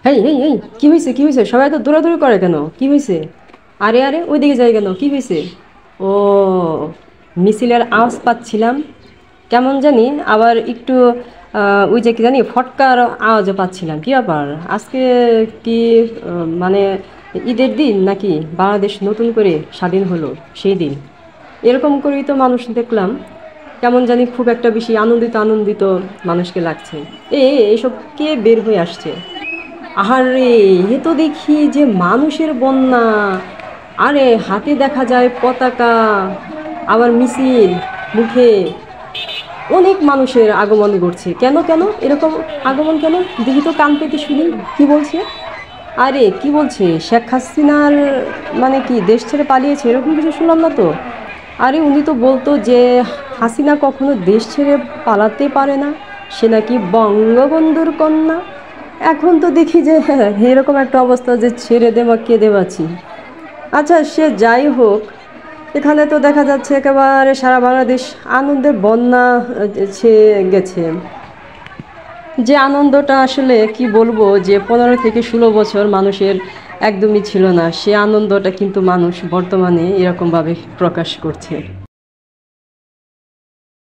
হেই হেই হেই, কি হয়েছে কি হয়েছে? সবাই তো দৌড়াদৌড়ি করে কেন? কি হয়েছে? আরে আরে, ওইদিকে যাই কেন? কি হয়েছে? ও, মিছিলের আওয়াজ পাচ্ছিলাম। কেমন জানি আবার একটু ওই যে কি জানি ফটকার আওয়াজও পাচ্ছিলাম। কি ব্যাপার আজকে? কি মানে ঈদের দিন নাকি? বাংলাদেশ নতুন করে স্বাধীন হলো সেই দিন, এরকম করেই তো মানুষ দেখলাম। কেমন জানি খুব একটা বেশি আনন্দিত আনন্দিত মানুষকে লাগছে। এইসব কে বের হয়ে আসছে? আহারে, এ তো দেখি যে মানুষের বন্যা। আরে হাতে দেখা যায় পতাকা, আবার মিছিল, মুখে অনেক মানুষের আগমন ঘটছে। কেন কেন এরকম আগমন কেন? দেখি তো কান পেতে শুনি কি বলছে। আরে কি বলছে? শেখ হাসিনার মানে কি দেশ ছেড়ে পালিয়েছে এরকম কিছু শুনলাম না তো। আরে উনি তো বলতো যে হাসিনা কখনো দেশ ছেড়ে পালাতে পারে না, সে নাকি বঙ্গবন্ধুর কন্যা। এখন তো দেখি যে এরকম একটা অবস্থা যে ছেড়ে দেওয়া কে দেওয়াছি। আচ্ছা, সে যাই হোক, এখানে তো দেখা যাচ্ছে একেবারে সারা বাংলাদেশ আনন্দের বন্যা ছেয়ে গেছে। যে আনন্দটা আসলে কি বলবো, যে 15 থেকে 16 বছর মানুষের একদমই ছিল না, সে আনন্দটা কিন্তু মানুষ বর্তমানে এরকমভাবে প্রকাশ করছে।